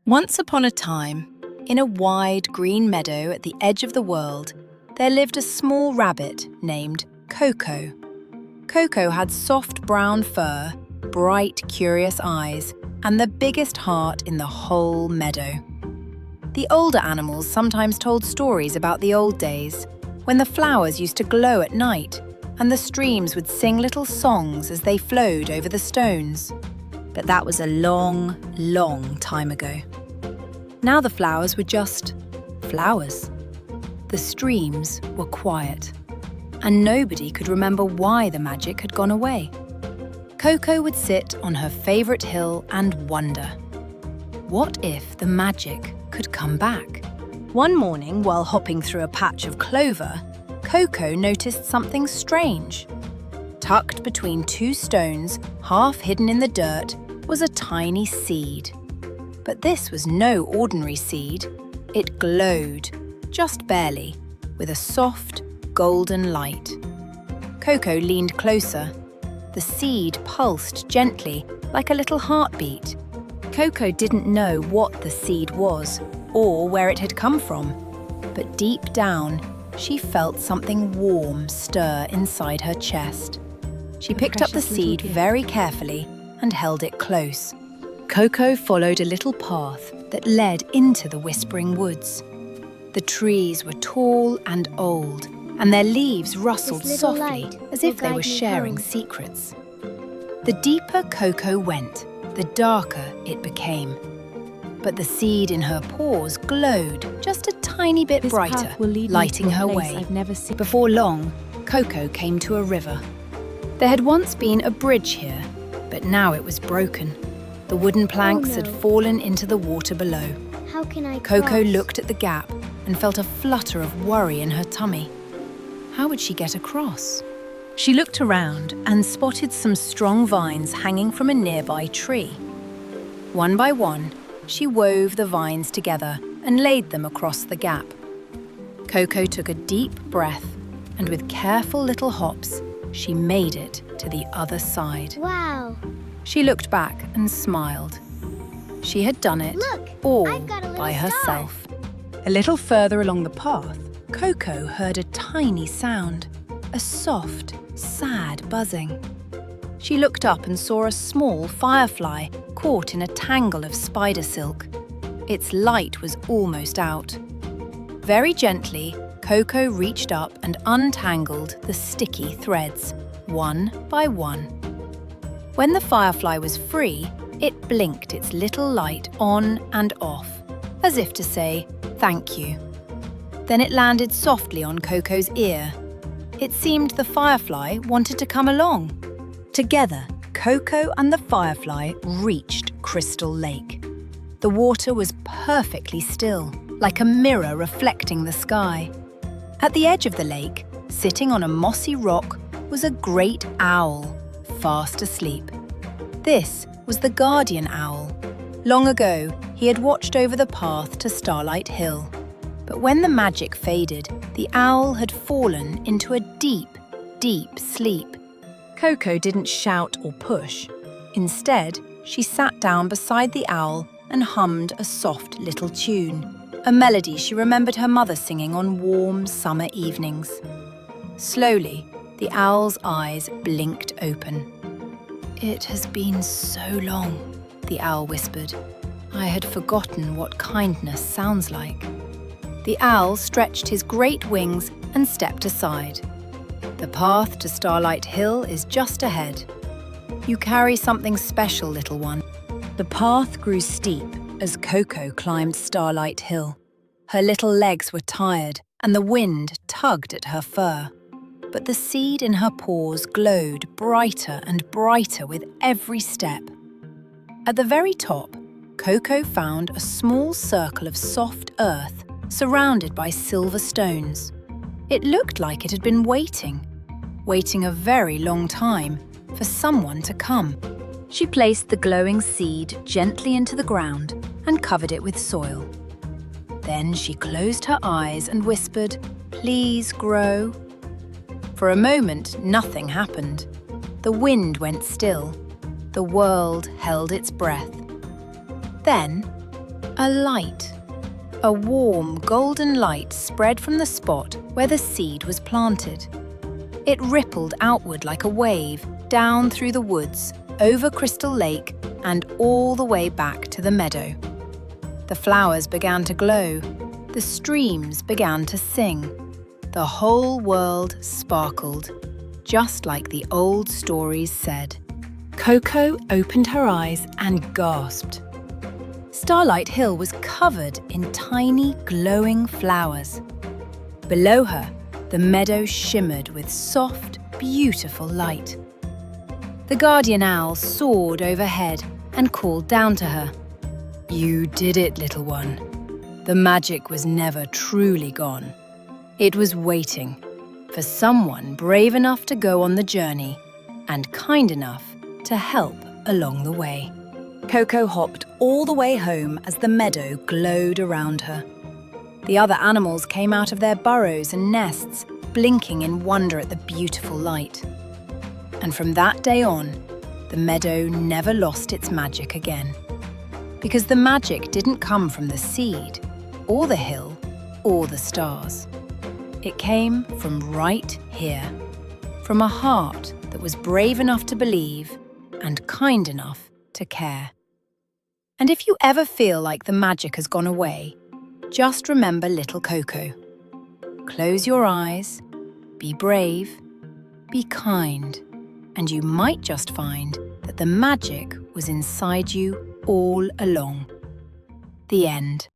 Once upon a time, in a wide green meadow at the edge of the world, there lived a small rabbit named Coco. Coco had soft brown fur, bright, curious eyes, and the biggest heart in the whole meadow. The older animals sometimes told stories about the old days, when the flowers used to glow at night, and the streams would sing little songs as they flowed over the stones. But that was a long, long time ago. Now the flowers were just flowers. The streams were quiet, and nobody could remember why the magic had gone away. Coco would sit on her favourite hill and wonder, what if the magic could come back? One morning, while hopping through a patch of clover, Coco noticed something strange. Tucked between two stones, half hidden in the dirt, was a tiny seed. But this was no ordinary seed. It glowed, just barely, with a soft, golden light. Coco leaned closer. The seed pulsed gently, like a little heartbeat. Coco didn't know what the seed was, or where it had come from. But deep down, she felt something warm stir inside her chest. She picked up the seed very carefully and held it close. Coco followed a little path that led into the whispering woods. The trees were tall and old, and their leaves rustled softly as if they were sharing secrets. The deeper Coco went, the darker it became. But the seed in her paws glowed just a tiny bit brighter, lighting her way. Before long, Coco came to a river. There had once been a bridge here, but now it was broken. The wooden planks had fallen into the water below. How can I Coco cross? looked at the gap and felt a flutter of worry in her tummy. How would she get across? She looked around and spotted some strong vines hanging from a nearby tree. One by one, she wove the vines together and laid them across the gap. Coco took a deep breath, and with careful little hops, she made it to the other side. Wow! She looked back and smiled. She had done it Look, all I've got a little by star. herself. A little further along the path, Coco heard a tiny sound, a soft, sad buzzing. She looked up and saw a small firefly caught in a tangle of spider silk. Its light was almost out. Very gently, Coco reached up and untangled the sticky threads, one by one. When the firefly was free, it blinked its little light on and off, as if to say, "Thank you." Then it landed softly on Coco's ear. It seemed the firefly wanted to come along. Together, Coco and the firefly reached Crystal Lake. The water was perfectly still, like a mirror reflecting the sky. At the edge of the lake, sitting on a mossy rock, was a great owl, fast asleep. This was the guardian owl. Long ago, he had watched over the path to Starlight Hill. But when the magic faded, the owl had fallen into a deep, deep sleep. Coco didn't shout or push. Instead, she sat down beside the owl and hummed a soft little tune, a melody she remembered her mother singing on warm summer evenings. Slowly, the owl's eyes blinked open. "It has been so long," the owl whispered. "I had forgotten what kindness sounds like." The owl stretched his great wings and stepped aside. "The path to Starlight Hill is just ahead. You carry something special, little one." The path grew steep as Coco climbed Starlight Hill. Her little legs were tired and the wind tugged at her fur. But the seed in her paws glowed brighter and brighter with every step. At the very top, Coco found a small circle of soft earth surrounded by silver stones. It looked like it had been waiting a very long time for someone to come. She placed the glowing seed gently into the ground and covered it with soil. Then she closed her eyes and whispered, "Please grow." For a moment, nothing happened. The wind went still. The world held its breath. Then, A light. A warm, golden light spread from the spot where the seed was planted. It rippled outward like a wave, down through the woods, over Crystal Lake, and all the way back to the meadow. The flowers began to glow. The streams began to sing. The whole world sparkled, just like the old stories said. Coco opened her eyes and gasped. Starlight Hill was covered in tiny, glowing flowers. Below her, the meadow shimmered with soft, beautiful light. The guardian owl soared overhead and called down to her. "You did it, little one. The magic was never truly gone. It was waiting for someone brave enough to go on the journey and kind enough to help along the way." Coco hopped all the way home as the meadow glowed around her. The other animals came out of their burrows and nests, blinking in wonder at the beautiful light. And from that day on, the meadow never lost its magic again. Because the magic didn't come from the seed, or the hill, or the stars. It came from right here, from a heart that was brave enough to believe and kind enough to care. And if you ever feel like the magic has gone away, just remember little Coco. Close your eyes, be brave, be kind, and you might just find that the magic was inside you all along. The end.